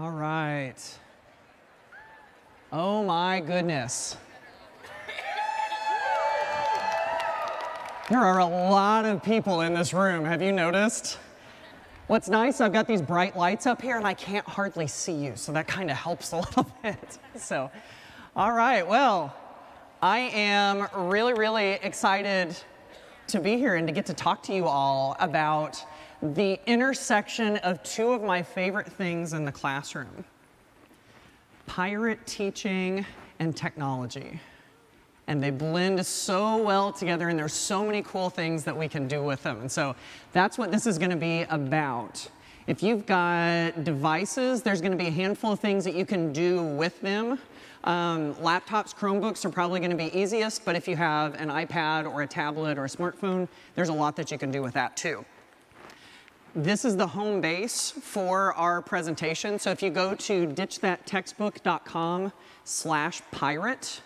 All right. Oh my goodness. There are a lot of people in this room. Have you noticed? What's nice, I've got these bright lights up here and I can't hardly see you, so that kind of helps a little bit. So, all right, well, I am really excited to be here and to get to talk to you all about the intersection of two of my favorite things in the classroom: pirate teaching and technology. And they blend so well together, and there's so many cool things that we can do with them. And so that's what this is going to be about. If you've got devices, there's going to be a handful of things that you can do with them. Laptops, Chromebooks are probably going to be easiest, but if you have an iPad or a tablet or a smartphone, there's a lot that you can do with that too. This is the home base for our presentation. So if you go to ditchthattextbook.com/pirate,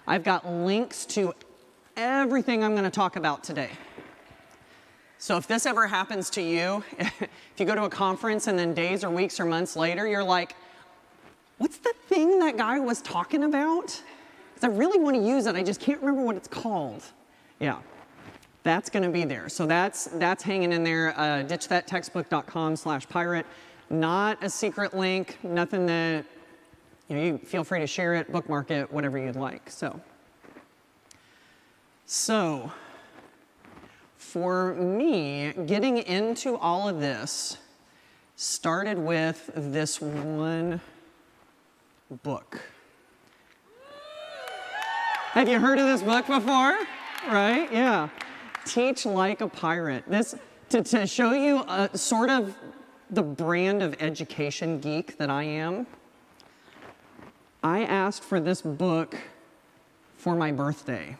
I've got links to everything I'm going to talk about today. So if this ever happens to you, if you go to a conference and then days or weeks or months later, you're like, what's the thing that guy was talking about? Because I really want to use it, I just can't remember what it's called. Yeah, that's going to be there. So that's hanging in there, ditchthattextbook.com/pirate. Not a secret link, nothing that, you feel free to share it, bookmark it, whatever you'd like. So for me, getting into all of this started with this one book. Have you heard of this book before? Right? Yeah. Teach Like a Pirate. This, to show you sort of the brand of education geek that I am, I asked for this book for my birthday.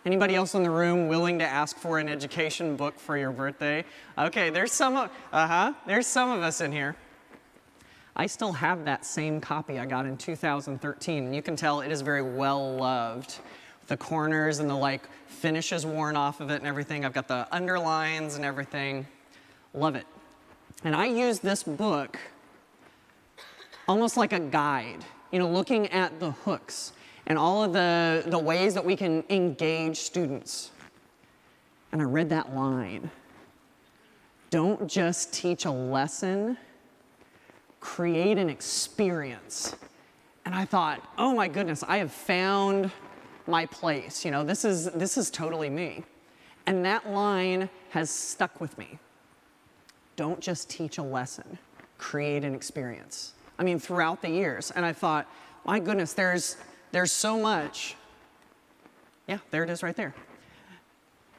Anybody else in the room willing to ask for an education book for your birthday? Okay, there's some of us in here. I still have that same copy I got in 2013, and you can tell it is very well loved. The corners and the finishes worn off of it and everything. I've got the underlines and everything. Love it. And I use this book almost like a guide, looking at the hooks and all of the ways that we can engage students. And I read that line: don't just teach a lesson, create an experience. And I thought, oh my goodness, I have found my place. This is totally me. And that line has stuck with me. Don't just teach a lesson, create an experience. I mean, throughout the years. And I thought, my goodness, there's so much. Yeah, there it is right there.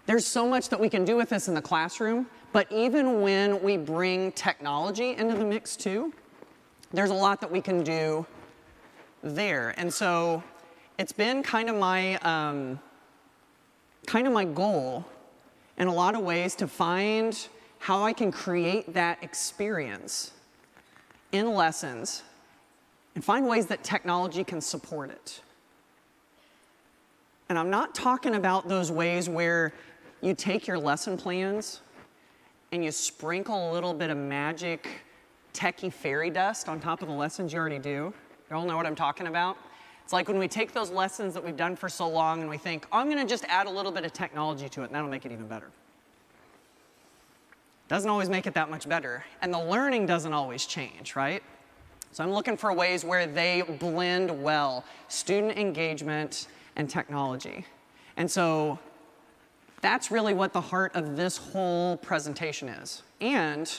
There's so much that we can do with this in the classroom, but even when we bring technology into the mix too, there's a lot that we can do there. And so it's been kind of my goal in a lot of ways to find how I can create that experience in lessons and find ways that technology can support it. And I'm not talking about those ways where you take your lesson plans and you sprinkle a little bit of magic techie fairy dust on top of the lessons you already do. You all know what I'm talking about? It's like when we take those lessons that we've done for so long and we think, oh, I'm going to just add a little bit of technology to it, and that'll make it even better. Doesn't always make it that much better, and the learning doesn't always change, right? So I'm looking for ways where they blend well, student engagement and technology. And so that's really what the heart of this whole presentation is. And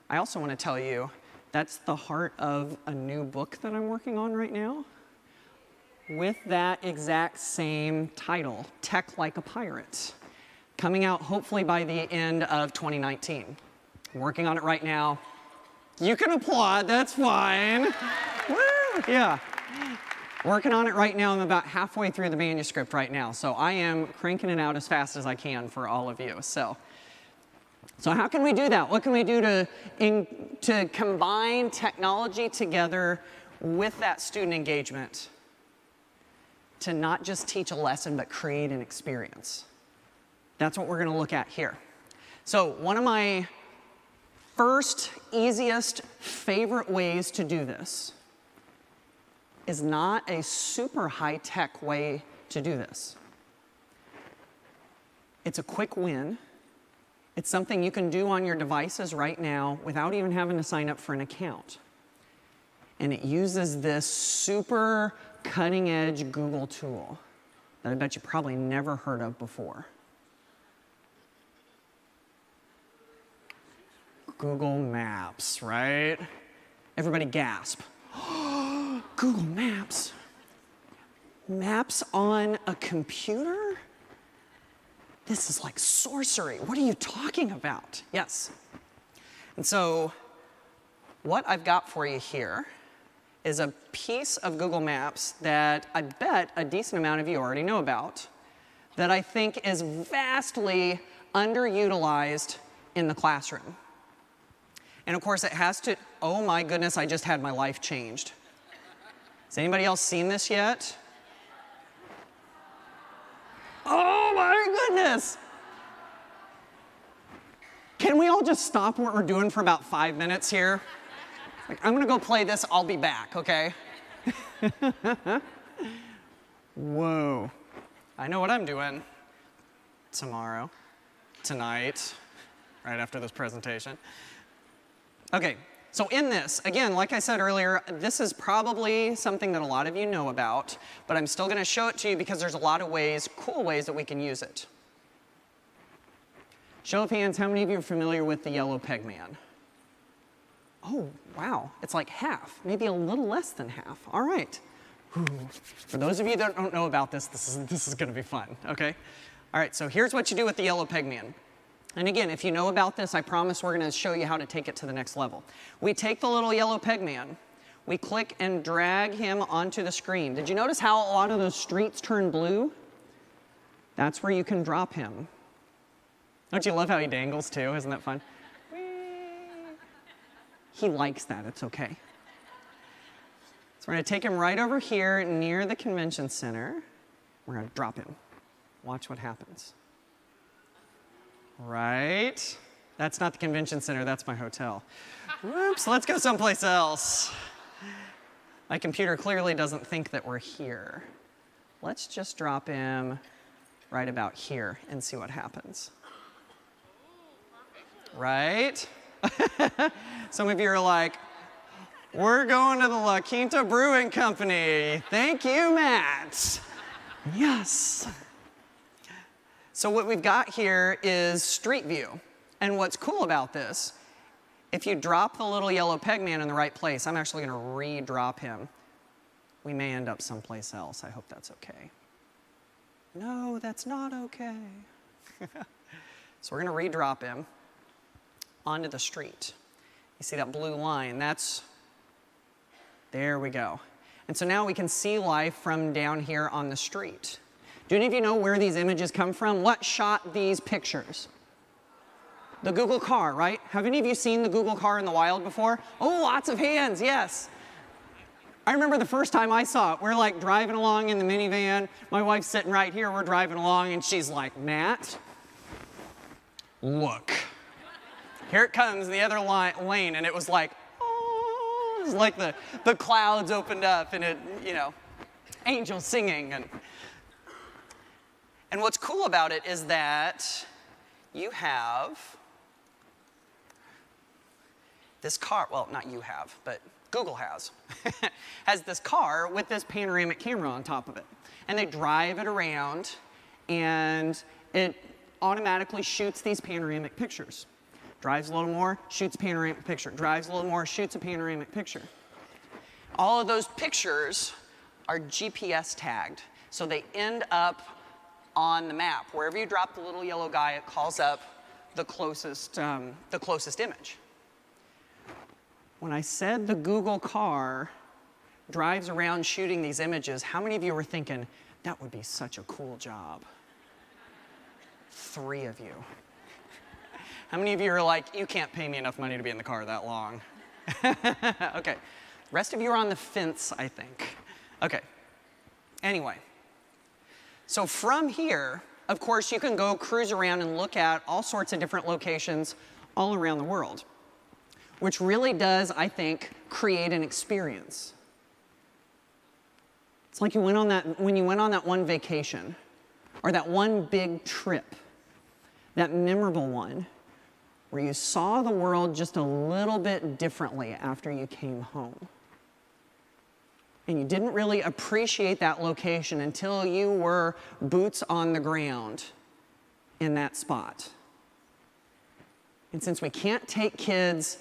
I also want to tell you that's the heart of a new book that I'm working on right now with that exact same title, Tech Like a Pirate, coming out hopefully by the end of 2019. I'm working on it right now. You can applaud, that's fine. Woo! Yeah. Working on it right now. I'm about halfway through the manuscript right now, so I am cranking it out as fast as I can for all of you. So how can we do that? What can we do to combine technology together with that student engagement to not just teach a lesson, but create an experience? That's what we're going to look at here. So one of my first, easiest, favorite ways to do this is not a super high-tech way to do this. It's a quick win. It's something you can do on your devices right now without even having to sign up for an account. And it uses this super cutting-edge Google tool that I bet you probably never heard of before. Google Maps, right? Everybody gasp. Google Maps. Maps on a computer? This is like sorcery. What are you talking about? Yes. And so what I've got for you here is a piece of Google Maps that I bet a decent amount of you already know about, that I think is vastly underutilized in the classroom. And of course it has to, oh my goodness, I just had my life changed. Has anybody else seen this yet? Oh my goodness! Can we all just stop what we're doing for about 5 minutes here? Like, I'm gonna go play this, I'll be back, okay? Whoa. I know what I'm doing tomorrow, tonight, right after this presentation. Okay, so in this, again, like I said earlier, this is probably something that a lot of you know about, but I'm still gonna show it to you because there's a lot of ways, cool ways that we can use it. Show of hands, how many of you are familiar with the Yellow Pegman? Oh, wow, it's like half, maybe a little less than half. All right. Whew. For those of you that don't know about this, this is gonna be fun, okay? All right, so here's what you do with the Yellow Pegman. And again, if you know about this, I promise we're gonna show you how to take it to the next level. We take the little Yellow Pegman, we click and drag him onto the screen. Did you notice how a lot of those streets turn blue? That's where you can drop him. Don't you love how he dangles too? Isn't that fun? He likes that, it's okay. So we're gonna take him right over here near the convention center. We're gonna drop him. Watch what happens. Right? That's not the convention center, that's my hotel. Whoops, let's go someplace else. My computer clearly doesn't think that we're here. Let's just drop him right about here and see what happens. Right? Some of you are like, we're going to the La Quinta Brewing Company. Thank you, Matt. Yes. So what we've got here is Street View. And what's cool about this, if you drop the little Yellow Pegman in the right place, I'm actually going to re-drop him. We may end up someplace else. I hope that's okay. No, that's not okay. So we're going to re-drop him onto the street. You see that blue line? There we go. And so now we can see life from down here on the street. Do any of you know where these images come from? What shot these pictures? The Google car, right? Have any of you seen the Google car in the wild before? Oh, lots of hands, yes. I remember the first time I saw it. We're like driving along in the minivan. My wife's sitting right here, we're driving along, and she's like, Matt, look. Here it comes, the other lane, and it was like, oh, it was like the clouds opened up, and it, you know, angels singing. And what's cool about it is that you have this car, well, not you have, but Google has this car with this panoramic camera on top of it. And they drive it around, and it automatically shoots these panoramic pictures. Drives a little more, shoots a panoramic picture. Drives a little more, shoots a panoramic picture. All of those pictures are GPS tagged, so they end up on the map. Wherever you drop the little yellow guy, it calls up the closest image. When I said the Google car drives around shooting these images, how many of you were thinking, that would be such a cool job? 3 of you. How many of you are like, you can't pay me enough money to be in the car that long? Okay, rest of you are on the fence, I think. Okay, anyway. So from here, of course, you can go cruise around and look at all sorts of different locations all around the world. which really does, I think, create an experience. It's like when you went on that one vacation, or that one big trip, that memorable one, where you saw the world just a little bit differently after you came home. And you didn't really appreciate that location until you were boots on the ground in that spot. And since we can't take kids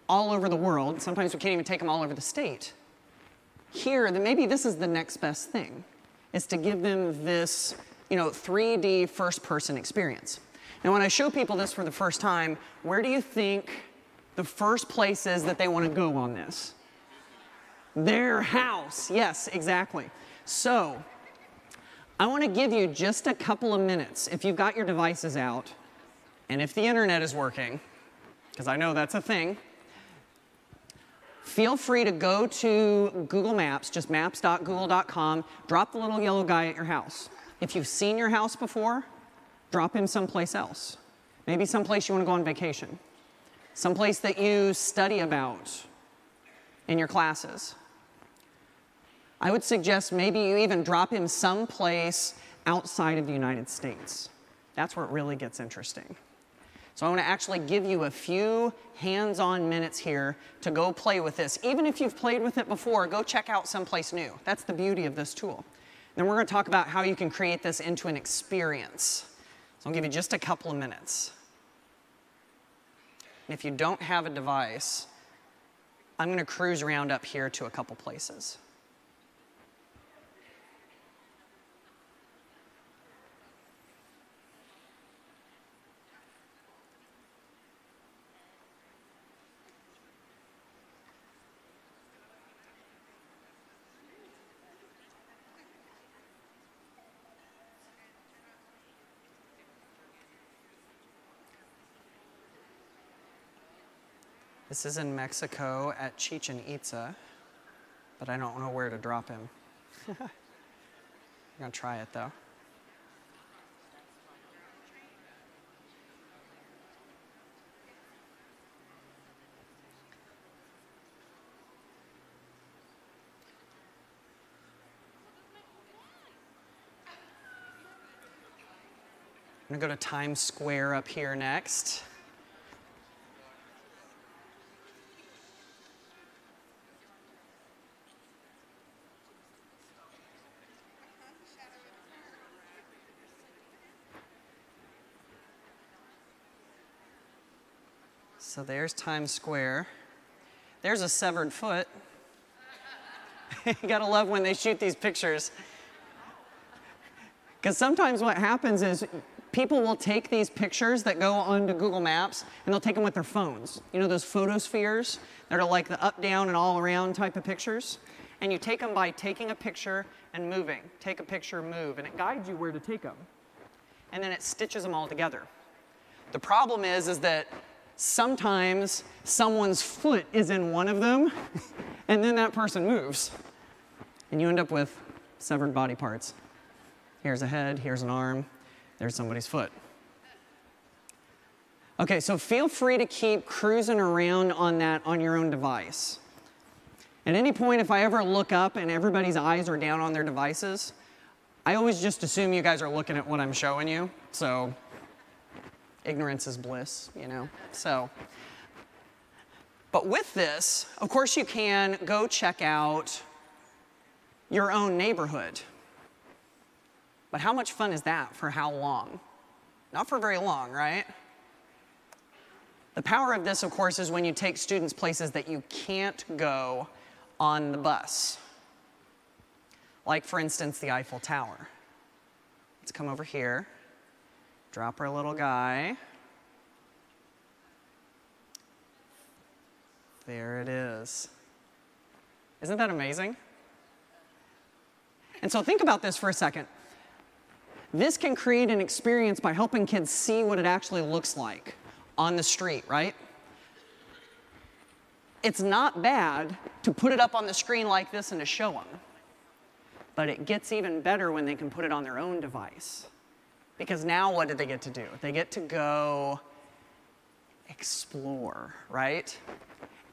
all over the world, sometimes we can't even take them all over the state, here, then maybe this is the next best thing, is to give them this 3D first-person experience. Now, when I show people this for the first time, where do you think the first place is that they want to go on this? Their house. Yes, exactly. So, I want to give you just a couple of minutes, if you've got your devices out, and if the internet is working, because I know that's a thing, feel free to go to Google Maps, just maps.google.com, drop the little yellow guy at your house. If you've seen your house before, drop him someplace else. Maybe someplace you want to go on vacation. Someplace that you study about in your classes. I would suggest maybe you even drop him someplace outside of the United States. That's where it really gets interesting. So I want to actually give you a few hands-on minutes here to go play with this. Even if you've played with it before, go check out someplace new. That's the beauty of this tool. Then we're going to talk about how you can create this into an experience. So I'll give you just a couple of minutes. And if you don't have a device, I'm going to cruise around up here to a couple places. This is in Mexico at Chichen Itza, but I don't know where to drop him. I'm gonna try it though. I'm gonna go to Times Square up here next. So there's Times Square. There's a severed foot. You gotta love when they shoot these pictures. Because sometimes what happens is people will take these pictures that go onto Google Maps and they'll take them with their phones. You know those photospheres that are like the up, down, and all around type of pictures? And you take them by taking a picture and moving. Take a picture, move, and it guides you where to take them. And then it stitches them all together. The problem is that sometimes someone's foot is in one of them, and then that person moves. And you end up with severed body parts. Here's a head, here's an arm, there's somebody's foot. Okay, so feel free to keep cruising around on that on your own device. At any point, if I ever look up and everybody's eyes are down on their devices, I always just assume you guys are looking at what I'm showing you, so ignorance is bliss, you know, so. But with this, of course you can go check out your own neighborhood. But how much fun is that for how long? Not for very long, right? The power of this, of course, is when you take students places that you can't go on the bus. Like, for instance, the Eiffel Tower. Let's come over here. Drop our little guy. There it is. Isn't that amazing? And so think about this for a second. This can create an experience by helping kids see what it actually looks like on the street, right? It's not bad to put it up on the screen like this and to show them. But it gets even better when they can put it on their own device. Because now what do they get to do? They get to go explore, right?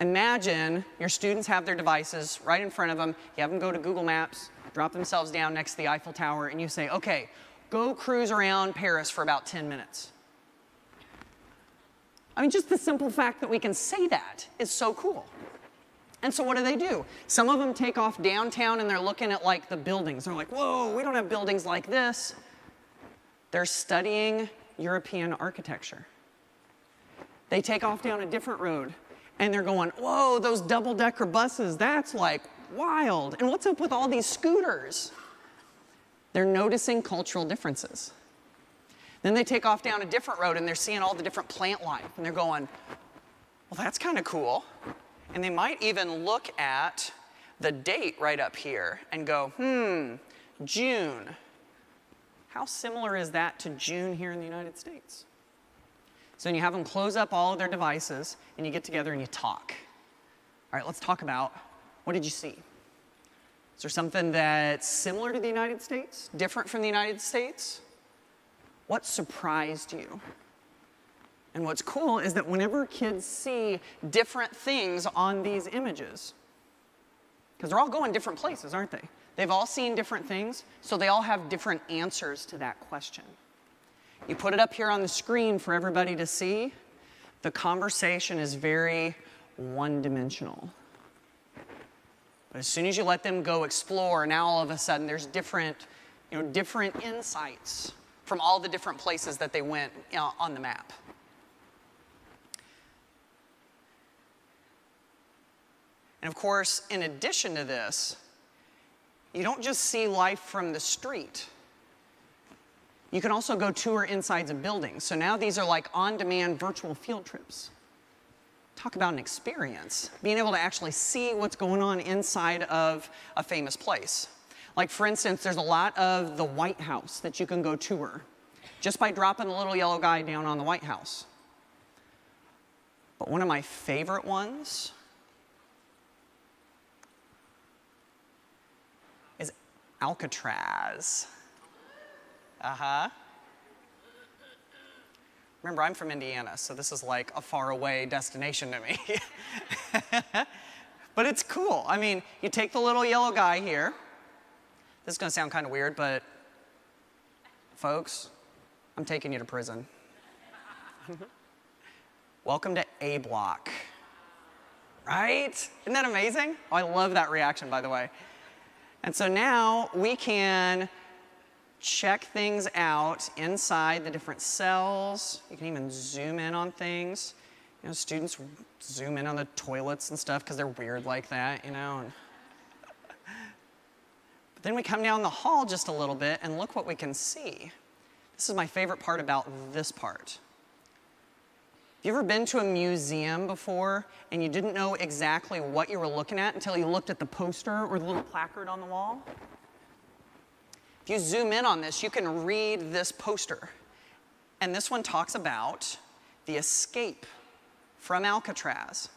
Imagine your students have their devices right in front of them. You have them go to Google Maps, drop themselves down next to the Eiffel Tower, and you say, okay, go cruise around Paris for about 10 minutes. I mean, just the simple fact that we can say that is so cool. And so what do? Some of them take off downtown and they're looking at like the buildings. They're like, whoa, we don't have buildings like this. They're studying European architecture. They take off down a different road and they're going, whoa, those double-decker buses, that's like wild. And what's up with all these scooters? They're noticing cultural differences. Then they take off down a different road and they're seeing all the different plant life and they're going, well, that's kind of cool. And they might even look at the date right up here and go, June. How similar is that to June here in the United States? So then you have them close up all of their devices and you get together and you talk. All right, let's talk about, what did you see? Is there something that's similar to the United States, different from the United States? What surprised you? And what's cool is that whenever kids see different things on these images, because they're all going different places, aren't they? They've all seen different things, so they all have different answers to that question. You put it up here on the screen for everybody to see. The conversation is very one-dimensional. But as soon as you let them go explore, now all of a sudden there's different insights from all the different places that they went on the map. And of course, in addition to this, you don't just see life from the street. You can also go tour insides of buildings. So now these are like on-demand virtual field trips. Talk about an experience, being able to actually see what's going on inside of a famous place. Like for instance, there's a lot of the White House that you can go tour just by dropping the little yellow guy down on the White House. But one of my favorite ones is Alcatraz. Remember, I'm from Indiana, so this is like a faraway destination to me. But it's cool. I mean, you take the little yellow guy here. This is going to sound kind of weird, but folks, I'm taking you to prison. Welcome to A Block. Right? Isn't that amazing? Oh, I love that reaction, by the way. And so now we can check things out inside the different cells. You can even zoom in on things. You know, students zoom in on the toilets and stuff because they're weird like that, you know. But then we come down the hall just a little bit and look what we can see. This is my favorite part about this part. Have you ever been to a museum before and you didn't know exactly what you were looking at until you looked at the poster or the little placard on the wall? If you zoom in on this, you can read this poster. And this one talks about the escape from Alcatraz.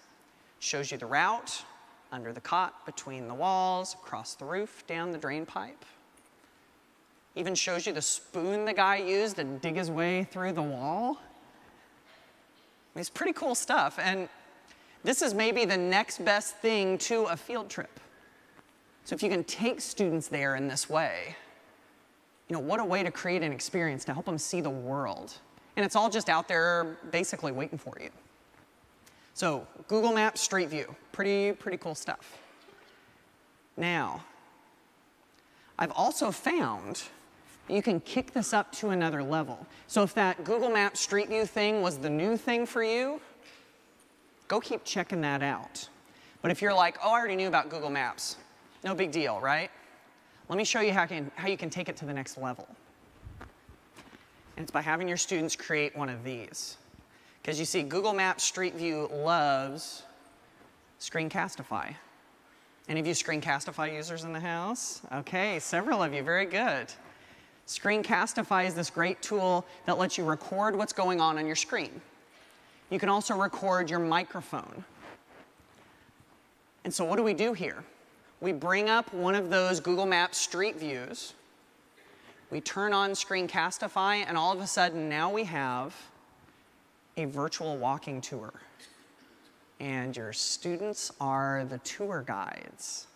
Shows you the route, under the cot, between the walls, across the roof, down the drain pipe. Even shows you the spoon the guy used to dig his way through the wall. I mean, it's pretty cool stuff. And this is maybe the next best thing to a field trip. So if you can take students there in this way, you know, what a way to create an experience to help them see the world. And it's all just out there basically waiting for you. So Google Maps Street View, pretty cool stuff. Now, I've also found you can kick this up to another level. So if that Google Maps Street View thing was the new thing for you, go keep checking that out. But if you're like, oh, I already knew about Google Maps, no big deal, right? Let me show you how you can take it to the next level. And it's by having your students create one of these. Because you see, Google Maps Street View loves Screencastify. Any of you Screencastify users in the house? Okay, several of you, very good. Screencastify is this great tool that lets you record what's going on your screen. You can also record your microphone. And so what do we do here? We bring up one of those Google Maps Street Views. We turn on Screencastify, and all of a sudden now we have a virtual walking tour. And your students are the tour guides.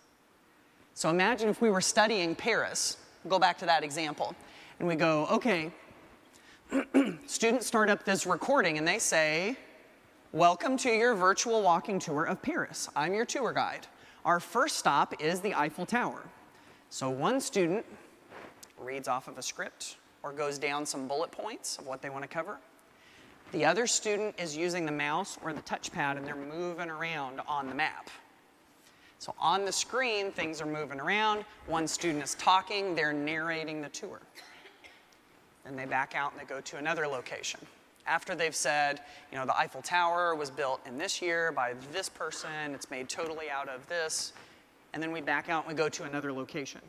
So imagine if we were studying Paris. Go back to that example. And we go, okay, students start up this recording and they say, welcome to your virtual walking tour of Paris. I'm your tour guide. Our first stop is the Eiffel Tower. So one student reads off of a script or goes down some bullet points of what they want to cover. The other student is using the mouse or the touchpad and they're moving around on the map. So on the screen, things are moving around. One student is talking, they're narrating the tour. Then they back out and they go to another location. After they've said, you know, the Eiffel Tower was built in this year by this person, it's made totally out of this, and then we back out and we go to another location.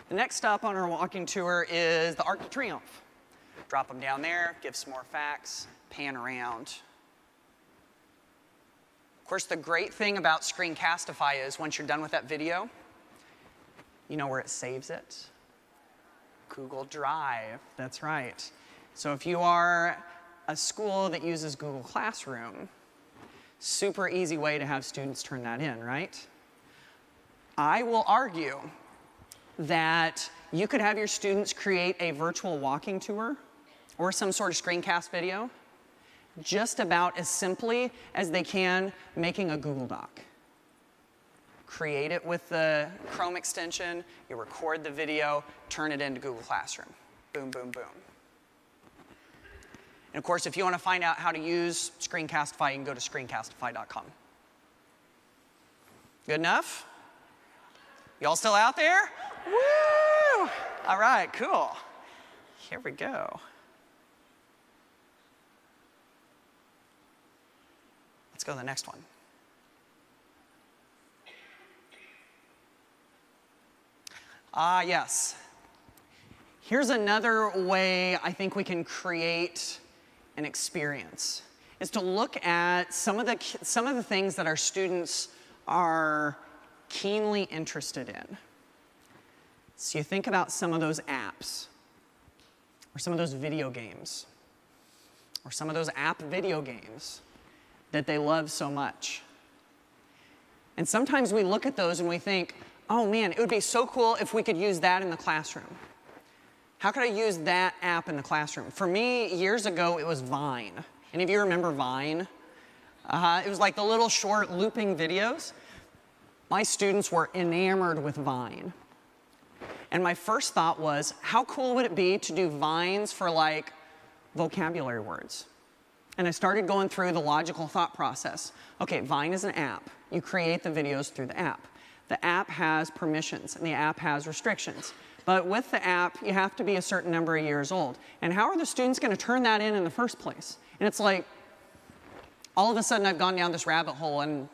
The next stop on our walking tour is the Arc de Triomphe. Drop them down there, give some more facts, pan around. Of course, the great thing about Screencastify is once you're done with that video, you know where it saves it? Google Drive, that's right. So if you are a school that uses Google Classroom, super easy way to have students turn that in, right? I will argue that you could have your students create a virtual walking tour or some sort of screencast video just about as simply as they can making a Google Doc. Create it with the Chrome extension, you record the video, turn it into Google Classroom. Boom, boom, boom. And of course, if you want to find out how to use Screencastify, you can go to screencastify.com. Good enough? Y'all still out there? Woo! All right, cool. Here we go. Let's go to the next one. Yes. Here's another way I think we can create an experience, is to look at some of the things that our students are keenly interested in. So you think about some of those apps, or some of those video games, or some of those app video games that they love so much. And sometimes we look at those and we think, oh man, it would be so cool if we could use that in the classroom. How could I use that app in the classroom? For me, years ago, it was Vine. Any of you remember Vine? It was like the little short looping videos. My students were enamored with Vine. And my first thought was, how cool would it be to do Vines for like vocabulary words? And I started going through the logical thought process. Okay, Vine is an app. You create the videos through the app. The app has permissions and the app has restrictions. But with the app, you have to be a certain number of years old. And how are the students going to turn that in the first place? And it's like, all of a sudden I've gone down this rabbit hole and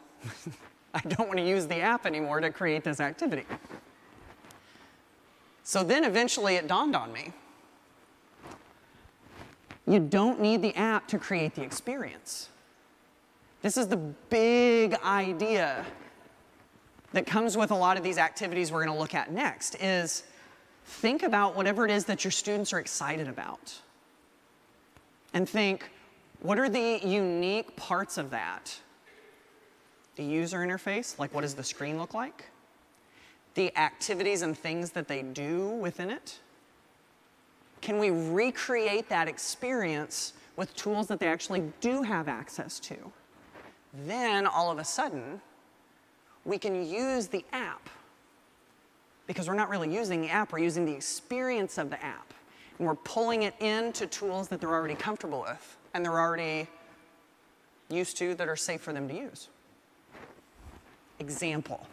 I don't want to use the app anymore to create this activity. So then eventually it dawned on me. You don't need the app to create the experience. This is the big idea that comes with a lot of these activities we're going to look at next, is think about whatever it is that your students are excited about. And think, what are the unique parts of that? The user interface, like what does the screen look like? The activities and things that they do within it? Can we recreate that experience with tools that they actually do have access to? Then, all of a sudden, we can use the app. Because we're not really using the app, we're using the experience of the app. And we're pulling it into tools that they're already comfortable with and they're already used to, that are safe for them to use. Example.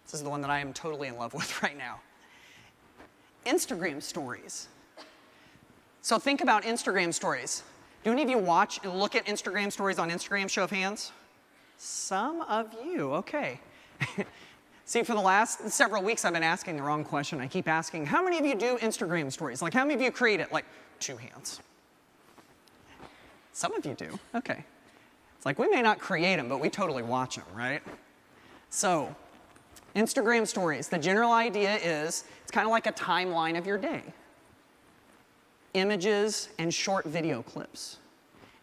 This is the one that I am totally in love with right now. Instagram stories. So think about Instagram stories. Do any of you watch and look at Instagram stories on Instagram? Show of hands. Some of you, okay. See, for the last several weeks, I've been asking the wrong question. I keep asking, how many of you do Instagram stories? Like, how many of you create it? Like, 2 hands. Some of you do, okay. It's like, we may not create them, but we totally watch them, right? So, Instagram stories, the general idea is, it's kind of like a timeline of your day. images, and short video clips.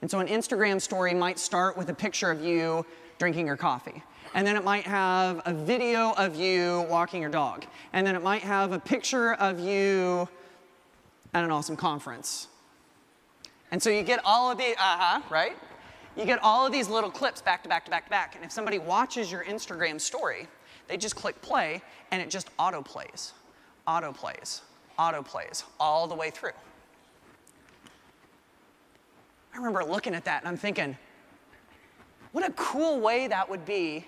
And so an Instagram story might start with a picture of you drinking your coffee. And then it might have a video of you walking your dog. And then it might have a picture of you at an awesome conference. And so you get all of the, right? You get all of these little clips back to back to back to back. And if somebody watches your Instagram story, they just click play, and it just autoplays, autoplays, autoplays all the way through. I remember looking at that, and I'm thinking, what a cool way that would be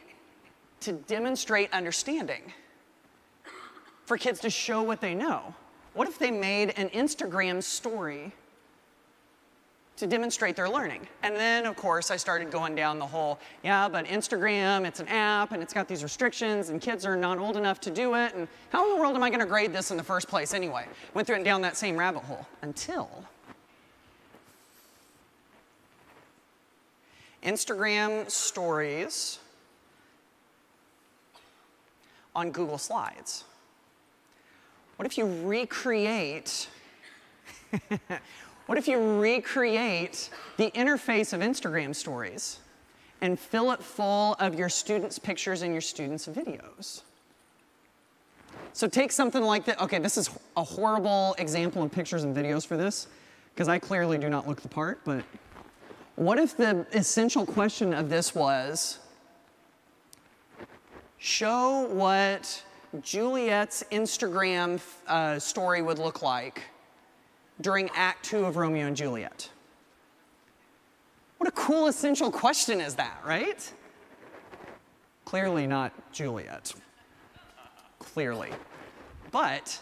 to demonstrate understanding for kids to show what they know. What if they made an Instagram story to demonstrate their learning? And then, of course, I started going down the whole, yeah, but Instagram, it's an app, and it's got these restrictions, and kids are not old enough to do it, and how in the world am I going to grade this in the first place anyway? Went through and down that same rabbit hole until Instagram stories on Google Slides. What if you recreate what if you recreate the interface of Instagram stories and fill it full of your students' pictures and your students' videos? So take something like that. Okay, this is a horrible example of pictures and videos for this, because I clearly do not look the part, but what if the essential question of this was, show what Juliet's Instagram story would look like during Act 2 of Romeo and Juliet? What a cool essential question is that, right? Clearly not Juliet. Clearly. But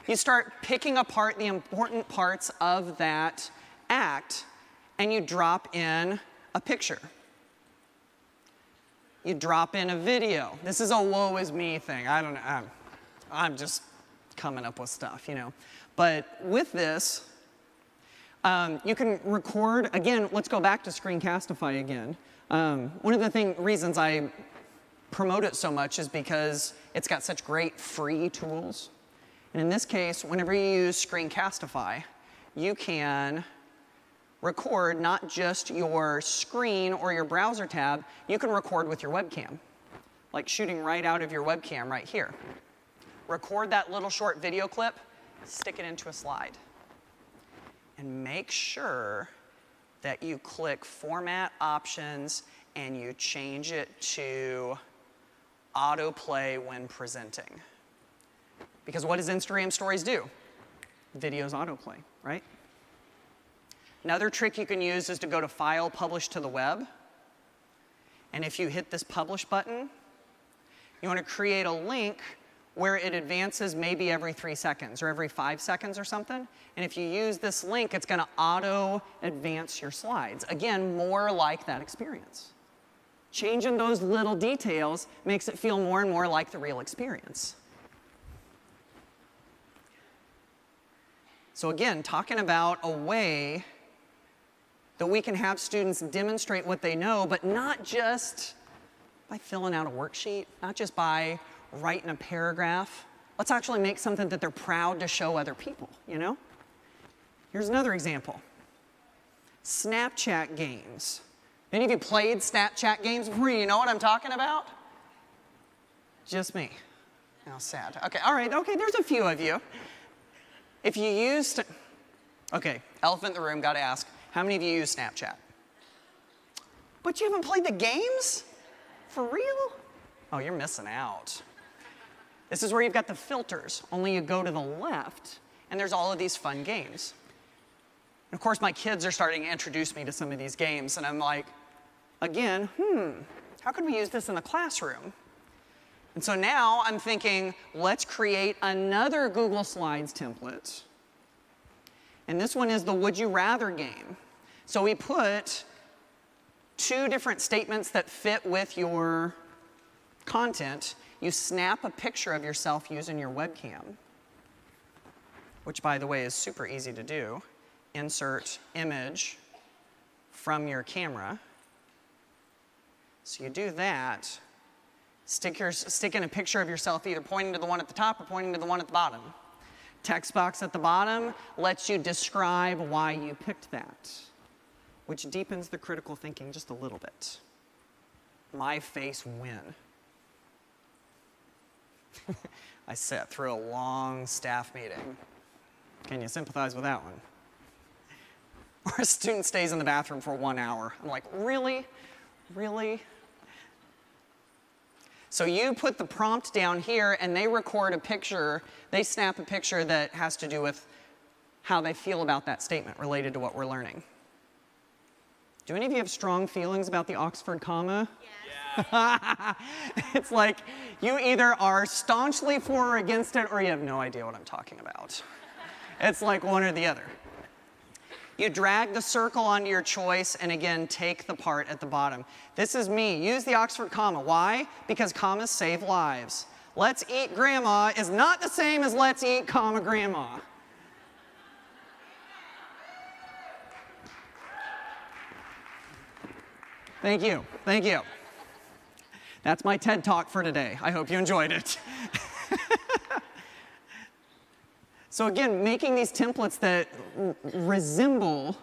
you start picking apart the important parts of that act, and you drop in a picture. You drop in a video. This is a woe is me thing. I don't know. I'm just coming up with stuff, you know. But with this, you can record, again, let's go back to Screencastify again. One of the reasons I promote it so much is because it's got such great free tools. And in this case, whenever you use Screencastify, you can record not just your screen or your browser tab, you can record with your webcam, like shooting right out of your webcam right here. Record that little short video clip, stick it into a slide. And make sure that you click Format Options and you change it to Autoplay when presenting. Because what does Instagram Stories do? Videos autoplay, right? Another trick you can use is to go to File, Publish to the Web. And if you hit this Publish button, you want to create a link where it advances maybe every 3 seconds or every 5 seconds or something. And if you use this link, it's going to auto-advance your slides. Again, more like that experience. Changing those little details makes it feel more and more like the real experience. So again, talking about a way that we can have students demonstrate what they know, but not just by filling out a worksheet, not just by writing a paragraph. Let's actually make something that they're proud to show other people, you know? Here's another example. Snapchat games. Any of you played Snapchat games before? You know what I'm talking about? Just me. How sad. Okay, all right, okay, there's a few of you. If you use, okay, elephant in the room, gotta ask, how many of you use Snapchat? But you haven't played the games? For real? Oh, you're missing out. This is where you've got the filters, only you go to the left, and there's all of these fun games. And of course, my kids are starting to introduce me to some of these games, and I'm like, again, how could we use this in the classroom? And so now I'm thinking, let's create another Google Slides template. And this one is the Would You Rather game. So we put 2 different statements that fit with your content. You snap a picture of yourself using your webcam, which, by the way, is super easy to do. Insert image from your camera. So you do that. Stick in a picture of yourself either pointing to the one at the top or pointing to the one at the bottom. Text box at the bottom lets you describe why you picked that, which deepens the critical thinking just a little bit. My face win. I sat through a long staff meeting. Can you sympathize with that one? Or a student stays in the bathroom for 1 hour. I'm like, really? Really? So you put the prompt down here and they record a picture, they snap a picture that has to do with how they feel about that statement related to what we're learning. Do any of you have strong feelings about the Oxford comma? Yes. Yeah. It's like you either are staunchly for or against it or you have no idea what I'm talking about. It's like one or the other. You drag the circle onto your choice and again, take the part at the bottom. This is me. Use the Oxford comma. Why? Because commas save lives. Let's eat grandma is not the same as let's eat comma grandma. Thank you. Thank you. That's my TED Talk for today. I hope you enjoyed it. So again, making these templates that resemble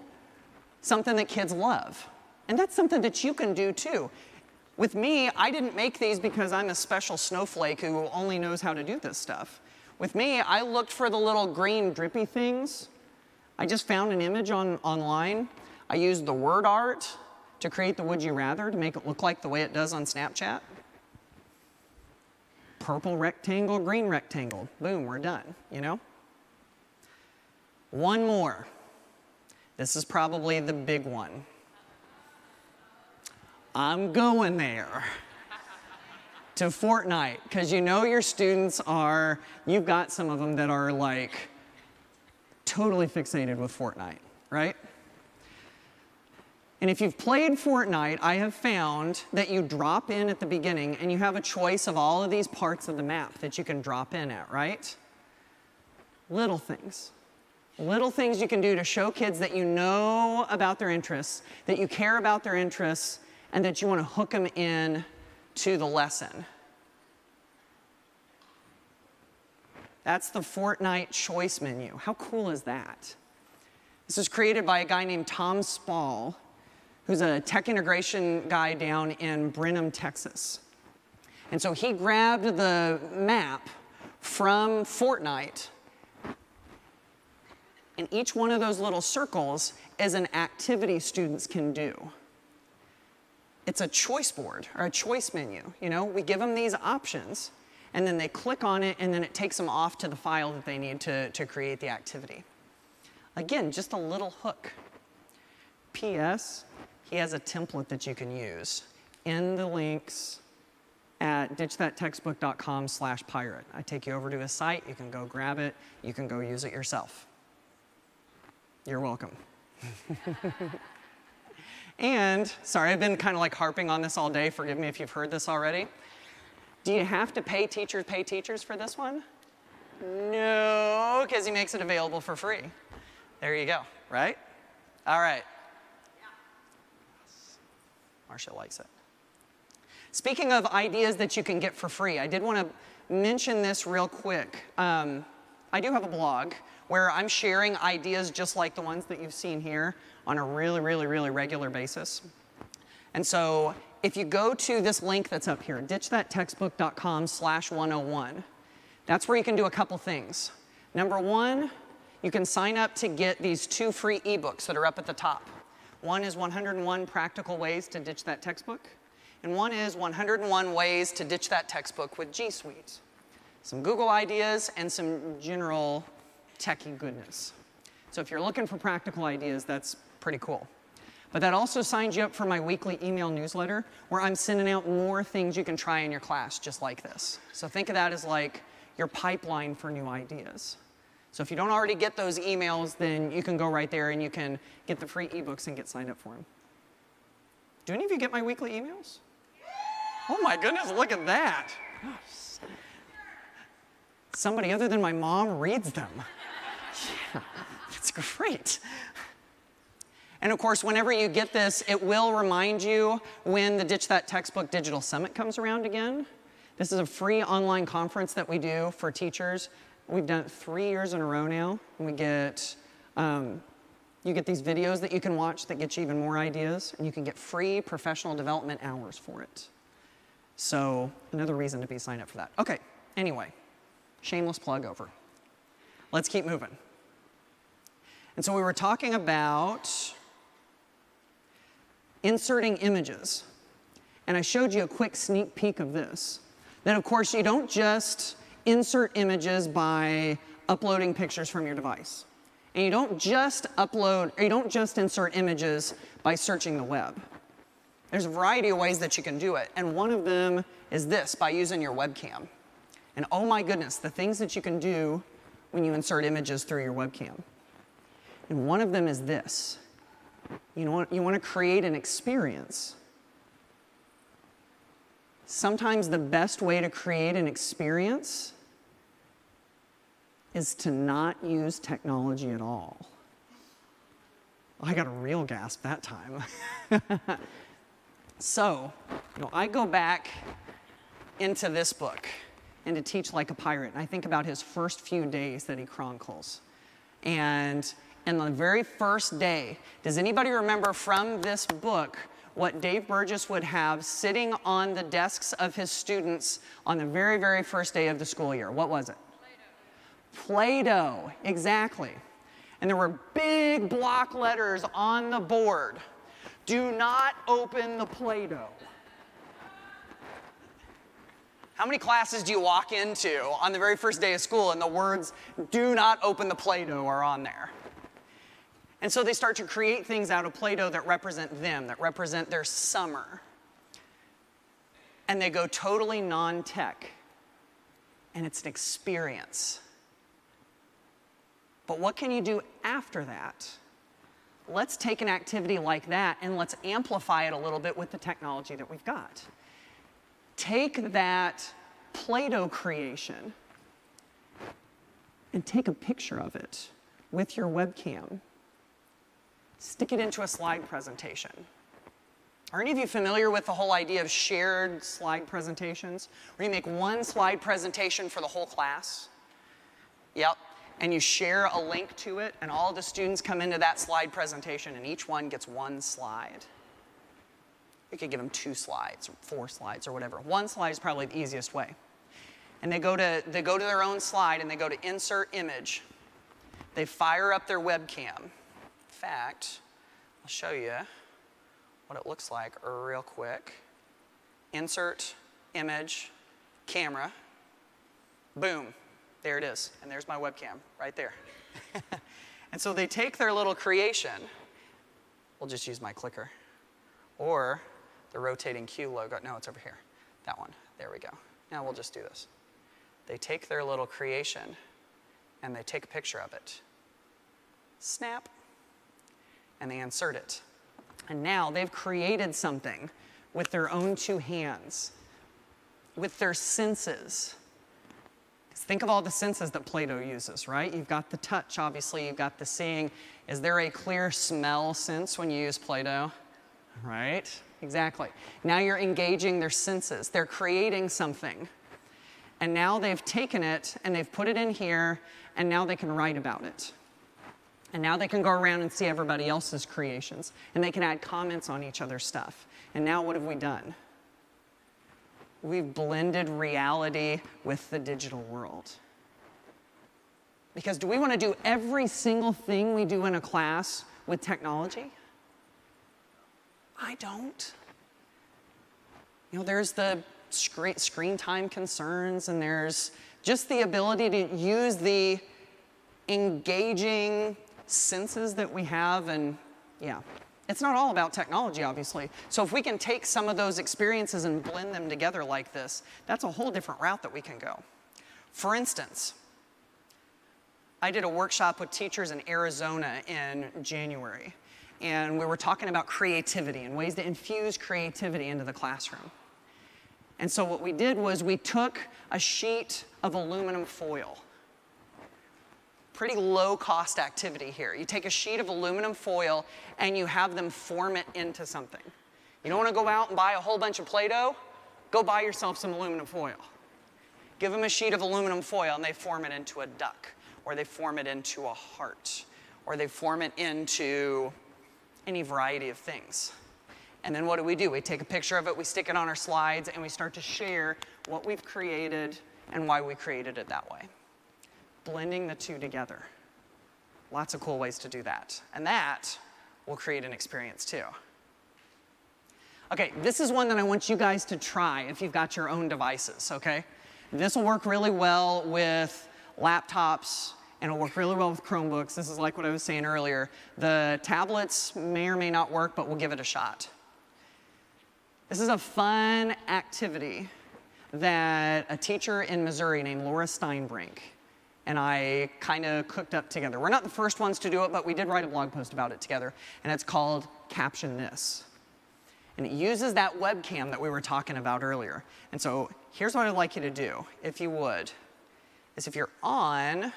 something that kids love. And that's something that you can do too. With me, I didn't make these because I'm a special snowflake who only knows how to do this stuff. With me, I looked for the little green drippy things. I just found an image online. I used the word art to create the would you rather to make it look like the way it does on Snapchat. Purple rectangle, green rectangle. Boom, we're done, you know? One more. This is probably the big one. I'm going there to Fortnite, because you know your students are, you've got some of them that are like totally fixated with Fortnite, right? And if you've played Fortnite, I have found that you drop in at the beginning and you have a choice of all of these parts of the map that you can drop in at, right? Little things. Little things you can do to show kids that you know about their interests, that you care about their interests, and that you want to hook them in to the lesson. That's the Fortnite choice menu. How cool is that? This was created by a guy named Tom Spall, who's a tech integration guy down in Brenham, Texas. And so he grabbed the map from Fortnite, and each one of those little circles is an activity students can do. It's a choice board or a choice menu. You know, we give them these options, and then they click on it, and then it takes them off to the file that they need to create the activity. Again, just a little hook. P.S. He has a template that you can use in the links at ditchthattextbook.com/pirate. I take you over to his site. You can go grab it. You can go use it yourself. You're welcome. And, sorry, I've been kind of like harping on this all day. Forgive me if you've heard this already. Do you have to pay teachers for this one? No, because he makes it available for free. There you go, right? All right. Marcia likes it. Speaking of ideas that you can get for free, I did want to mention this real quick. I do have a blog where I'm sharing ideas just like the ones that you've seen here on a really, really, really regular basis. And so if you go to this link that's up here, ditchthattextbook.com/101, that's where you can do a couple things. Number one, you can sign up to get these 2 free ebooks that are up at the top. One is 101 practical ways to ditch that textbook, and one is 101 ways to ditch that textbook with G Suite. Some Google ideas and some general techie goodness. So if you're looking for practical ideas, that's pretty cool. But that also signs you up for my weekly email newsletter where I'm sending out more things you can try in your class just like this. So think of that as like your pipeline for new ideas. So if you don't already get those emails, then you can go right there and you can get the free ebooks and get signed up for them. Do any of you get my weekly emails? Oh my goodness, look at that. Somebody other than my mom reads them. Yeah, that's great. And of course, whenever you get this, it will remind you when the Ditch That Textbook Digital Summit comes around again. This is a free online conference that we do for teachers We've done it 3 years in a row now. We get, you get these videos that you can watch that get you even more ideas, and you can get free professional development hours for it. So another reason to be signed up for that. Okay, anyway, shameless plug over. Let's keep moving. And so we were talking about inserting images. And I showed you a quick sneak peek of this. Then, of course, you don't just insert images by uploading pictures from your device. And you don't just upload, or you don't just insert images by searching the web. There's a variety of ways that you can do it. And one of them is this, by using your webcam. And oh my goodness, the things that you can do when you insert images through your webcam. And one of them is this. You want to create an experience. Sometimes the best way to create an experience is to not use technology at all. I got a real gasp that time. So, I go back into this book, and To Teach Like a Pirate, and I think about his first few days that he chronicles. And the very first day, does anybody remember from this book what Dave Burgess would have sitting on the desks of his students on the very, very first day of the school year? What was it? Play-Doh, exactly. And there were big block letters on the board. Do not open the Play-Doh. How many classes do you walk into on the very first day of school and the words, do not open the Play-Doh, are on there? And so they start to create things out of Play-Doh that represent them, that represent their summer. And they go totally non-tech. And it's an experience. But what can you do after that? Let's take an activity like that and let's amplify it a little bit with the technology that we've got. Take that Play-Doh creation and take a picture of it with your webcam. Stick it into a slide presentation. Are any of you familiar with the whole idea of shared slide presentations? Where you make one slide presentation for the whole class? Yep. And you share a link to it, and all the students come into that slide presentation, and each one gets one slide. You could give them 2 slides, or 4 slides, or whatever. One slide is probably the easiest way. And they go to their own slide, and they go to Insert Image. They fire up their webcam. In fact, I'll show you what it looks like real quick. Insert, image, camera. Boom. There it is. And there's my webcam right there. And so they take their little creation. We'll just use my clicker. Or the rotating Q logo. No, it's over here. That one. There we go. Now we'll just do this. They take their little creation and they take a picture of it. Snap. And they insert it. And now they've created something with their own 2 hands, with their senses. Think of all the senses that Play-Doh uses, right? You've got the touch, obviously. You've got the seeing. Is there a clear smell sense when you use Play-Doh? Right? Exactly. Now you're engaging their senses. They're creating something. And now they've taken it and they've put it in here, and now they can write about it. And now they can go around and see everybody else's creations. And they can add comments on each other's stuff. And now what have we done? We've blended reality with the digital world. Because do we want to do every single thing we do in a class with technology? I don't. There's the screen time concerns, and there's just the ability to use the engaging senses that we have, and yeah. It's not all about technology, obviously. So if we can take some of those experiences and blend them together like this, that's a whole different route that we can go. For instance, I did a workshop with teachers in Arizona in January, and we were talking about creativity and ways to infuse creativity into the classroom. And so what we did was we took a sheet of aluminum foil. Pretty low-cost activity here. You take a sheet of aluminum foil and you have them form it into something. You don't want to go out and buy a whole bunch of Play-Doh? Go buy yourself some aluminum foil. Give them a sheet of aluminum foil and they form it into a duck, or they form it into a heart, or they form it into any variety of things. And then what do? We take a picture of it, we stick it on our slides, and we start to share what we've created and why we created it that way. Blending the two together. Lots of cool ways to do that. And that will create an experience too. Okay, this is one that I want you guys to try if you've got your own devices, okay? This will work really well with laptops, and it'll work really well with Chromebooks. This is like what I was saying earlier. The tablets may or may not work, but we'll give it a shot. This is a fun activity that a teacher in Missouri named Laura Steinbrink and I kind of cooked up together. We're not the first ones to do it, but we did write a blog post about it together, and it's called Caption This. And it uses that webcam that we were talking about earlier. And so here's what I'd like you to do, if you would, is if you're on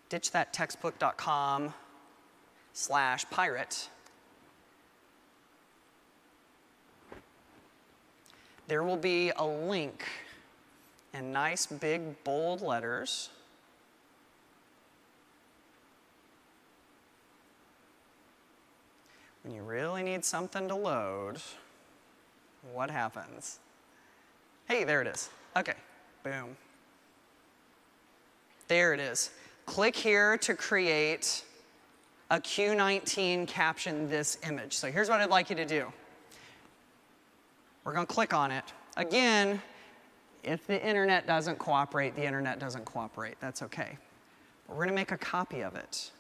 ditchthattextbook.com/pirate, there will be a link in nice big bold letters when you really need something to load. What happens? Hey, there it is. Okay, boom. There it is. Click here to create a Q19 Caption This image. So here's what I'd like you to do. We're going to click on it. Again, if the internet doesn't cooperate, the internet doesn't cooperate. That's okay. But we're going to make a copy of it.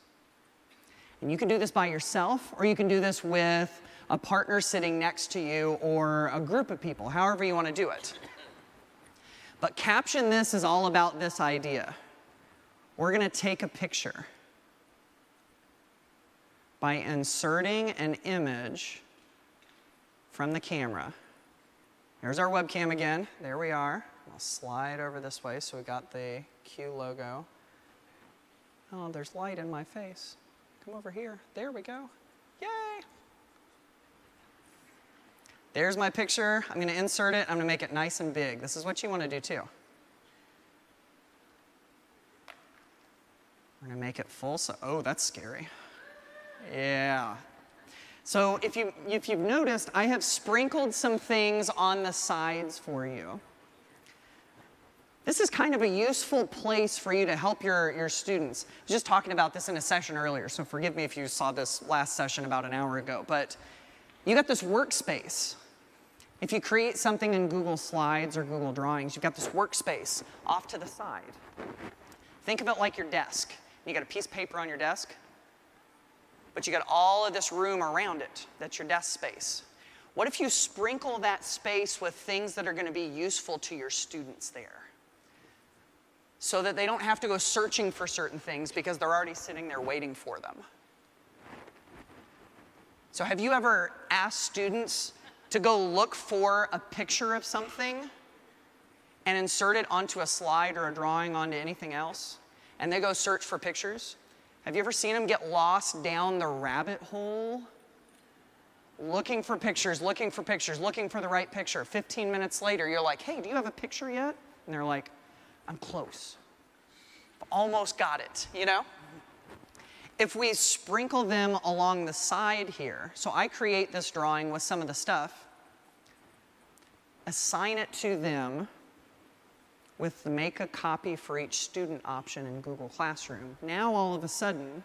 And you can do this by yourself, or you can do this with a partner sitting next to you or a group of people, however you want to do it. But Caption This is all about this idea. We're going to take a picture by inserting an image from the camera. Here's our webcam again. There we are. I'll slide over this way so we got the Q logo. Oh, there's light in my face. Come over here. There we go. Yay! There's my picture. I'm going to insert it. I'm going to make it nice and big. This is what you want to do too. We're going to make it full. Oh, that's scary. Yeah. So if you've noticed, I have sprinkled some things on the sides for you. This is kind of a useful place for you to help your students. I was just talking about this in a session earlier, so forgive me if you saw this last session about an hour ago. But you got this workspace. If you create something in Google Slides or Google Drawings, you've got this workspace off to the side. Think of it like your desk. You got a piece of paper on your desk, but you got all of this room around it. That's your desk space. What if you sprinkle that space with things that are going to be useful to your students there, so that they don't have to go searching for certain things because they're already sitting there waiting for them? So have you ever asked students to go look for a picture of something and insert it onto a slide or a drawing onto anything else, and they go search for pictures? Have you ever seen them get lost down the rabbit hole? Looking for pictures, looking for pictures, looking for the right picture. 15 minutes later, you're like, hey, do you have a picture yet? And they're like, I'm close. Almost got it, you know? If we sprinkle them along the side here, so I create this drawing with some of the stuff, assign it to them with the make a copy for each student option in Google Classroom. Now all of a sudden,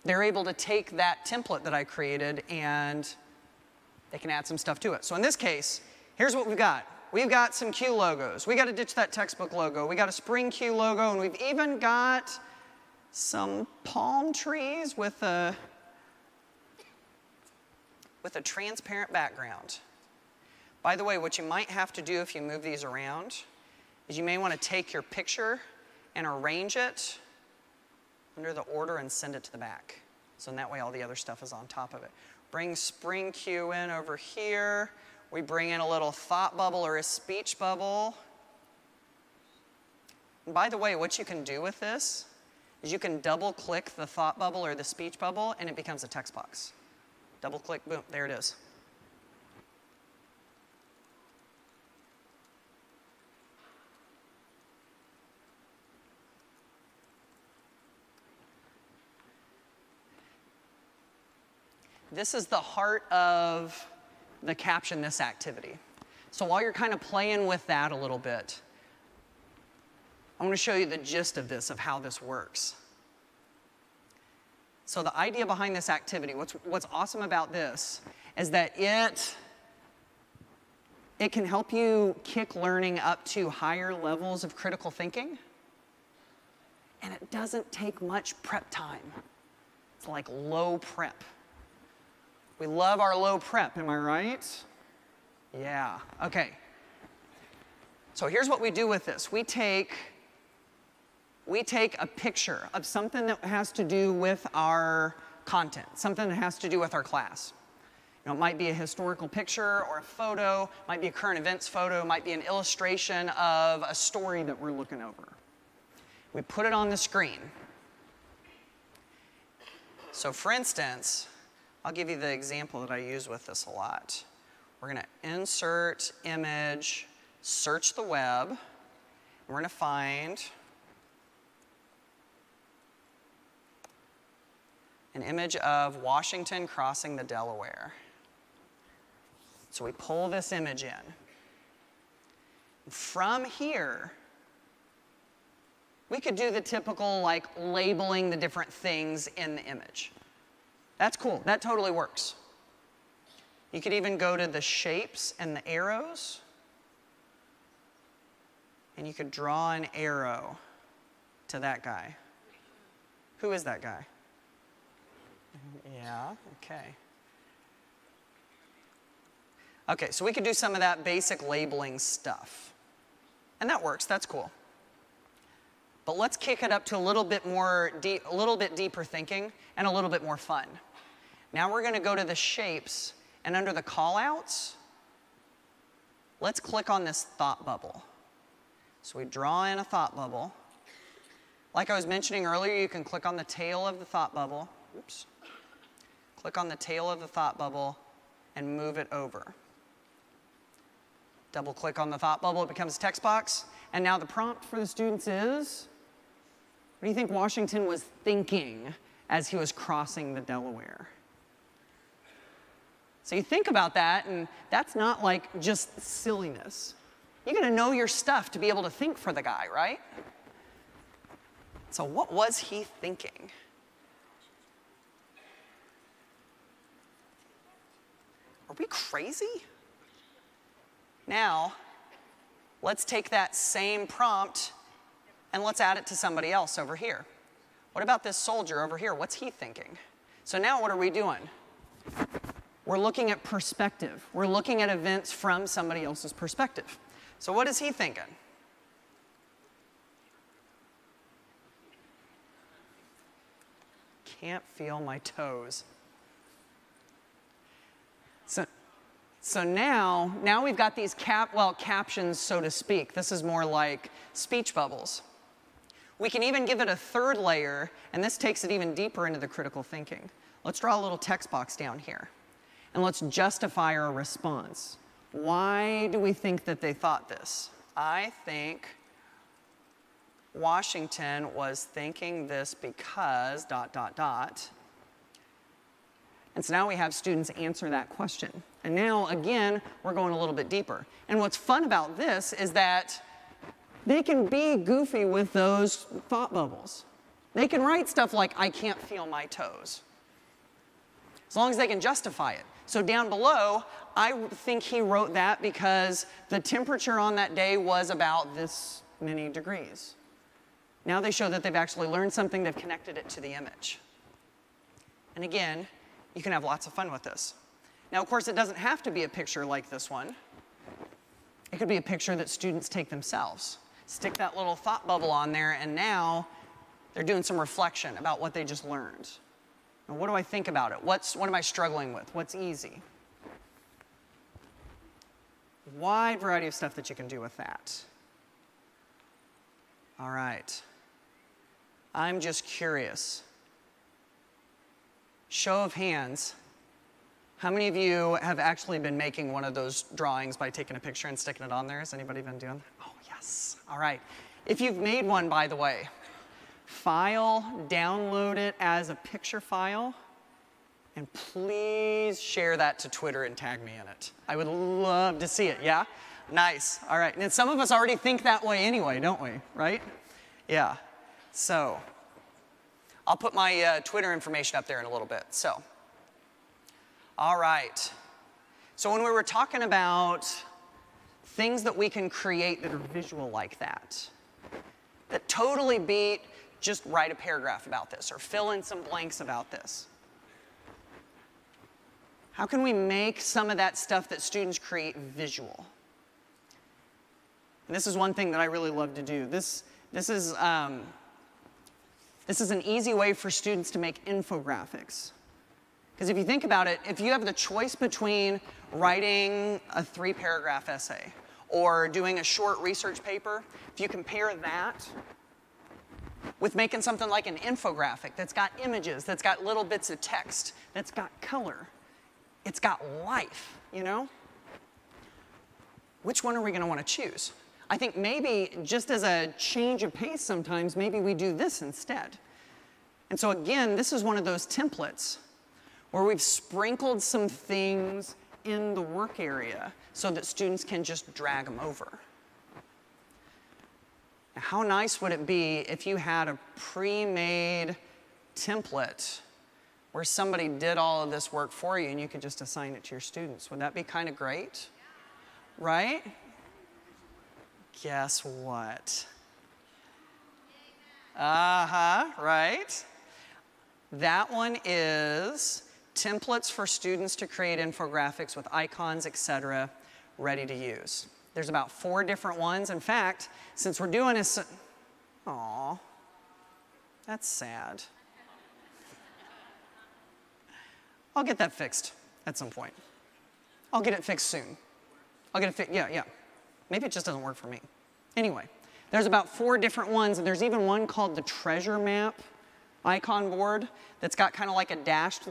they're able to take that template that I created and they can add some stuff to it. So in this case, here's what we've got. We've got some Q logos. We got a Ditch That Textbook logo. We got a Spring Q logo, and we've even got some palm trees with a transparent background. By the way, what you might have to do if you move these around is you may want to take your picture and arrange it under the order and send it to the back. So in that way, all the other stuff is on top of it. Bring Spring Q in over here. We bring in a little thought bubble or a speech bubble. And by the way, what you can do with this is you can double click the thought bubble or the speech bubble and it becomes a text box. Double click, boom, there it is. this is the heart of the Caption This activity. So while you're kind of playing with that a little bit, I want to show you the gist of this, of how this works. So the idea behind this activity, what's awesome about this is that it can help you kick learning up to higher levels of critical thinking, and it doesn't take much prep time. It's like low prep. We love our low prep, am I right? Yeah, okay. So here's what we do with this. We take a picture of something that has to do with our content, something that has to do with our class. You know, it might be a historical picture or a photo, might be a current events photo, might be an illustration of a story that we're looking over. We put it on the screen. So for instance, I'll give you the example that I use with this a lot. We're going to insert image, search the web, and we're going to find an image of Washington crossing the Delaware. So we pull this image in. From here, we could do the typical like labeling the different things in the image. That's cool, that totally works. You could even go to the shapes and the arrows, and you could draw an arrow to that guy. Who is that guy? Yeah, okay. Okay, so we could do some of that basic labeling stuff. And that works, that's cool. But let's kick it up to a little bit deeper thinking and a little bit more fun. Now we're going to go to the shapes, and under the callouts, let's click on this thought bubble. So we draw in a thought bubble. Like I was mentioning earlier, you can click on the tail of the thought bubble. Oops. Click on the tail of the thought bubble and move it over. Double click on the thought bubble, it becomes a text box. And now the prompt for the students is, what do you think Washington was thinking as he was crossing the Delaware? So you think about that, and that's not like just silliness. You gotta know your stuff to be able to think for the guy, right? So what was he thinking? Are we crazy? Now, let's take that same prompt and let's add it to somebody else over here. What about this soldier over here? What's he thinking? So now what are we doing? We're looking at perspective. We're looking at events from somebody else's perspective. So what is he thinking? Can't feel my toes. So now we've got these captions, so to speak. This is more like speech bubbles. We can even give it a third layer, and this takes it even deeper into the critical thinking. Let's draw a little text box down here, and let's justify our response. Why do we think that they thought this? I think Washington was thinking this because ... And so now we have students answer that question. And now, again, we're going a little bit deeper. And what's fun about this is that they can be goofy with those thought bubbles. They can write stuff like, I can't feel my toes, as long as they can justify it. So down below, I think he wrote that because the temperature on that day was about this many degrees. Now they show that they've actually learned something, they've connected it to the image. And again, you can have lots of fun with this. Now, of course, it doesn't have to be a picture like this one. It could be a picture that students take themselves. Stick that little thought bubble on there, and now they're doing some reflection about what they just learned. Now, what do I think about it? What am I struggling with? What's easy? Wide variety of stuff that you can do with that. All right. I'm just curious. Show of hands, how many of you have actually been making one of those drawings by taking a picture and sticking it on there? Has anybody been doing that? Oh, yes. All right. If you've made one, by the way, file, download it as a picture file, And please share that to Twitter and tag me in it. I would love to see it, yeah? Nice, all right. And some of us already think that way anyway, don't we, right? Yeah, so I'll put my Twitter information up there in a little bit, so. All right, so when we were talking about things that we can create that are visual like that totally beat just write a paragraph about this or fill in some blanks about this. How can we make some of that stuff that students create visual? And this is one thing that I really love to do. This is an easy way for students to make infographics. Because if you think about it, if you have the choice between writing a 3-paragraph essay or doing a short research paper, if you compare that with making something like an infographic that's got images, that's got little bits of text, that's got color, it's got life, you know? Which one are we going to want to choose? I think maybe just as a change of pace sometimes, maybe we do this instead. And so again, this is one of those templates where we've sprinkled some things in the work area so that students can just drag them over. Now, how nice would it be if you had a pre-made template where somebody did all of this work for you and you could just assign it to your students? Would that be kind of great? Right? Guess what? Right? That one is templates for students to create infographics with icons, etc., ready to use. There's about 4 different ones. In fact, since we're doing this, aw, that's sad. I'll get that fixed at some point. I'll get it fixed soon. I'll get it fixed, yeah. Maybe it just doesn't work for me. Anyway, there's about 4 different ones, and there's even one called the treasure map icon board that's got kind of like a dashed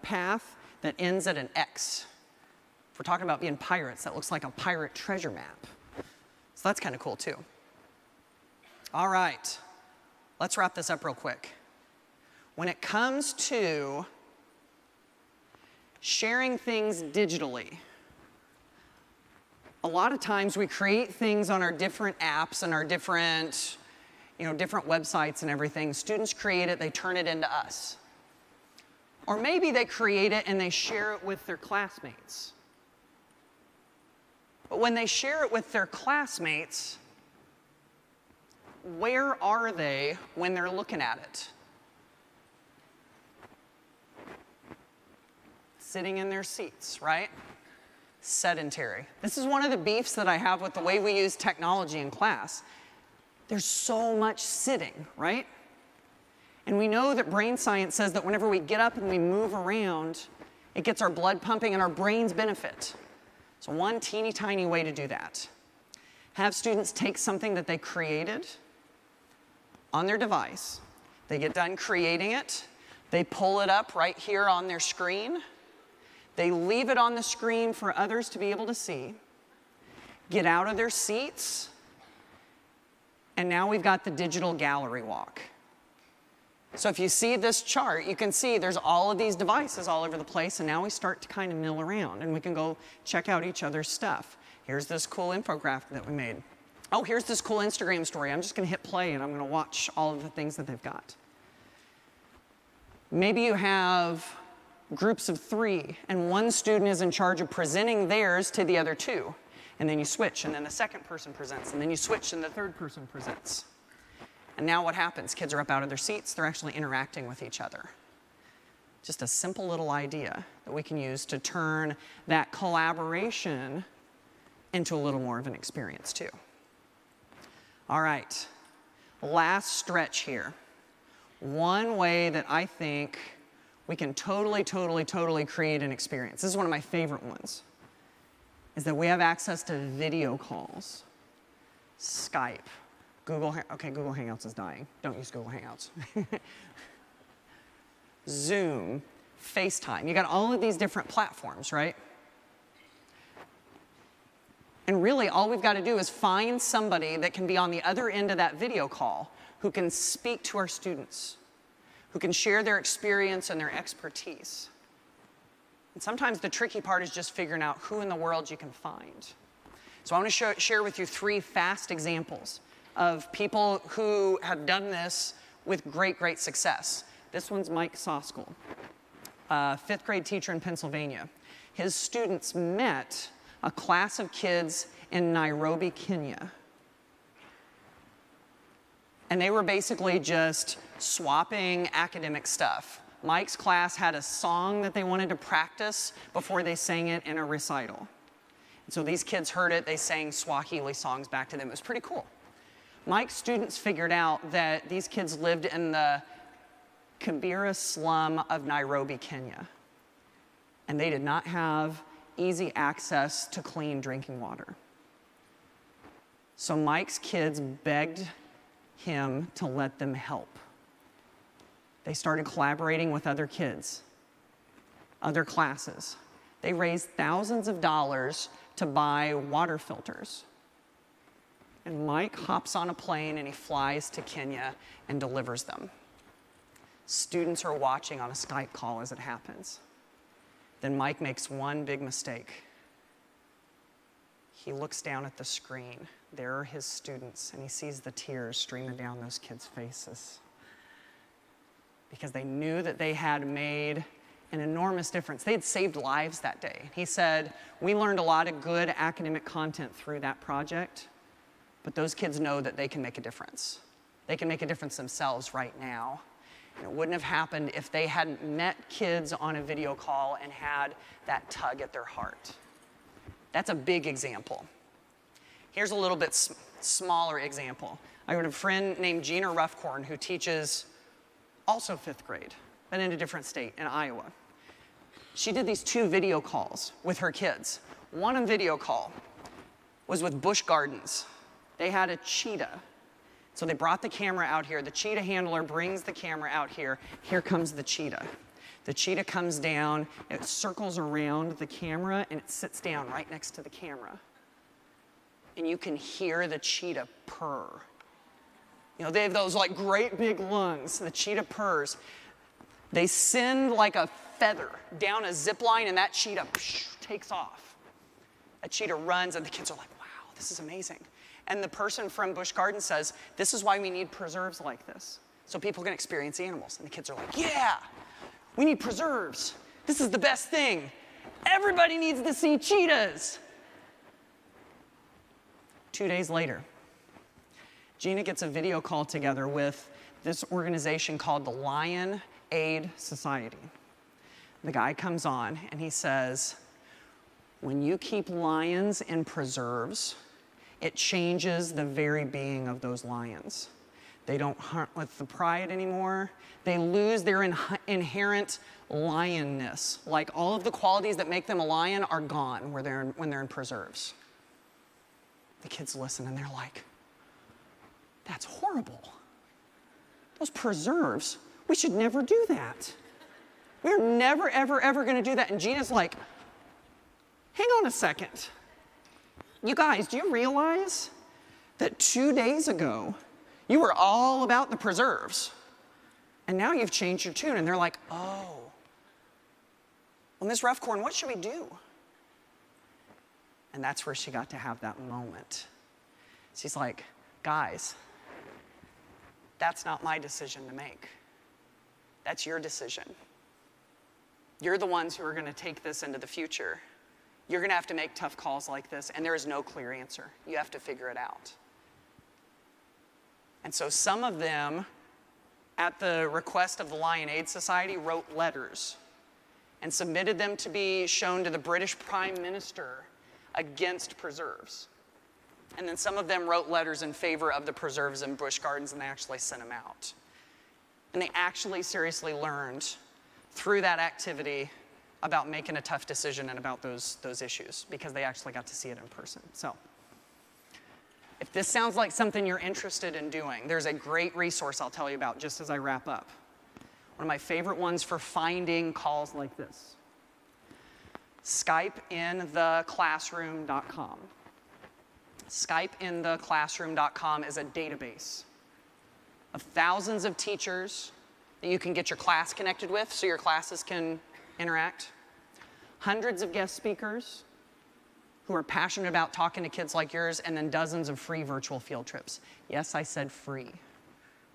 path that ends at an X. If we're talking about being pirates, that looks like a pirate treasure map. So that's kind of cool too. All right, let's wrap this up real quick. When it comes to sharing things digitally, a lot of times we create things on our different apps and our different websites and everything. Students create it, they turn it into us. Or maybe they create it and they share it with their classmates. But when they share it with their classmates, where are they when they're looking at it? Sitting in their seats, right? Sedentary. This is one of the beefs that I have with the way we use technology in class. There's so much sitting, right? And we know that brain science says that whenever we get up and we move around, it gets our blood pumping and our brains benefit. So one teeny tiny way to do that. Have students take something that they created on their device. They get done creating it. They pull it up right here on their screen. They leave it on the screen for others to be able to see. Get out of their seats. And now we've got the digital gallery walk. So if you see this chart, you can see there's all of these devices all over the place, and now we start to kind of mill around, and we can go check out each other's stuff. Here's this cool infographic that we made. Oh, here's this cool Instagram story. I'm just going to hit play, and I'm going to watch all of the things that they've got. Maybe you have groups of 3, and one student is in charge of presenting theirs to the other 2. And then you switch, and then the second person presents, and then you switch, and the third person presents. And now what happens? Kids are up out of their seats. They're actually interacting with each other. Just a simple little idea that we can use to turn that collaboration into a little more of an experience too. All right, last stretch here. One way that I think we can totally create an experience, this is one of my favorite ones, is that we have access to video calls. Skype, Google Hangouts is dying. Don't use Google Hangouts. Zoom, FaceTime. You got all of these different platforms, right? And really, all we've got to do is find somebody that can be on the other end of that video call who can speak to our students, who can share their experience and their expertise. And sometimes the tricky part is just figuring out who in the world you can find. So I want to share with you 3 fast examples of people who have done this with great, great success. This one's Mike Soskull, a 5th grade teacher in Pennsylvania. His students met a class of kids in Nairobi, Kenya. And they were basically just swapping academic stuff. Mike's class had a song that they wanted to practice before they sang it in a recital. And so these kids heard it, they sang Swahili songs back to them. It was pretty cool. Mike's students figured out that these kids lived in the Kibera slum of Nairobi, Kenya. And they did not have easy access to clean drinking water. So Mike's kids begged him to let them help. They started collaborating with other kids, other classes. They raised thousands of dollars to buy water filters. And Mike hops on a plane and he flies to Kenya and delivers them. Students are watching on a Skype call as it happens. Then Mike makes one big mistake. He looks down at the screen. There are his students, and he sees the tears streaming down those kids' faces, because they knew that they had made an enormous difference. They had saved lives that day. He said, we learned a lot of good academic content through that project, but those kids know that they can make a difference. They can make a difference themselves right now. And it wouldn't have happened if they hadn't met kids on a video call and had that tug at their heart. That's a big example. Here's a little bit smaller example. I have a friend named Gina Ruffcorn who teaches also 5th grade, but in a different state, in Iowa. She did these 2 video calls with her kids. One video call was with Busch Gardens. They had a cheetah. So they brought the camera out here. The cheetah handler brings the camera out here. Here comes the cheetah. The cheetah comes down, it circles around the camera, and it sits down right next to the camera. And you can hear the cheetah purr. You know, they have those like great big lungs. The cheetah purrs. They send like a feather down a zip line, and that cheetah takes off. That cheetah runs, and the kids are like, wow, this is amazing. And the person from Busch Gardens says, this is why we need preserves like this, so people can experience animals. And the kids are like, yeah, we need preserves. This is the best thing. Everybody needs to see cheetahs. 2 days later, Gina gets a video call together with this organization called the Lion Aid Society. The guy comes on and he says, when you keep lions in preserves, it changes the very being of those lions. They don't hunt with the pride anymore. They lose their inherent lionness. Like all of the qualities that make them a lion are gone when they're in preserves. The kids listen and they're like, that's horrible. Those preserves, we should never do that. We're never, ever, ever gonna do that. And Gina's like, hang on a second. You guys, do you realize that 2 days ago, you were all about the preserves, and now you've changed your tune? And they're like, oh, well, Ms. Ruffcorn, what should we do? And that's where she got to have that moment. She's like, guys, that's not my decision to make. That's your decision. You're the ones who are gonna take this into the future. You're gonna have to make tough calls like this, and there is no clear answer. You have to figure it out. And so some of them, at the request of the Lion Aid Society, wrote letters and submitted them to be shown to the British Prime Minister against preserves. And then some of them wrote letters in favor of the preserves in Busch Gardens, and they actually sent them out. And they actually seriously learned through that activity about making a tough decision and about those issues, because they actually got to see it in person. So if this sounds like something you're interested in doing, there's a great resource I'll tell you about just as I wrap up. One of my favorite ones for finding calls like this. SkypeInTheClassroom.com. SkypeInTheClassroom.com is a database of thousands of teachers that you can get your class connected with so your classes can interact. Hundreds of guest speakers who are passionate about talking to kids like yours, and then dozens of free virtual field trips. Yes, I said free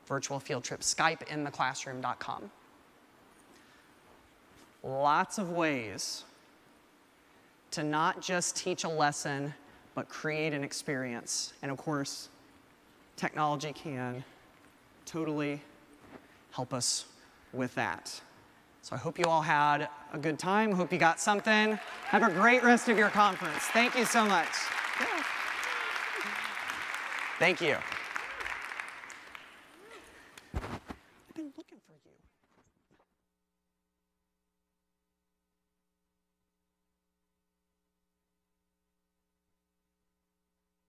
virtual field trips. Skypeintheclassroom.com. Lots of ways to not just teach a lesson, but create an experience. And of course, technology can totally help us with that. So I hope you all had a good time. Hope you got something. Have a great rest of your conference. Thank you so much. Thank you.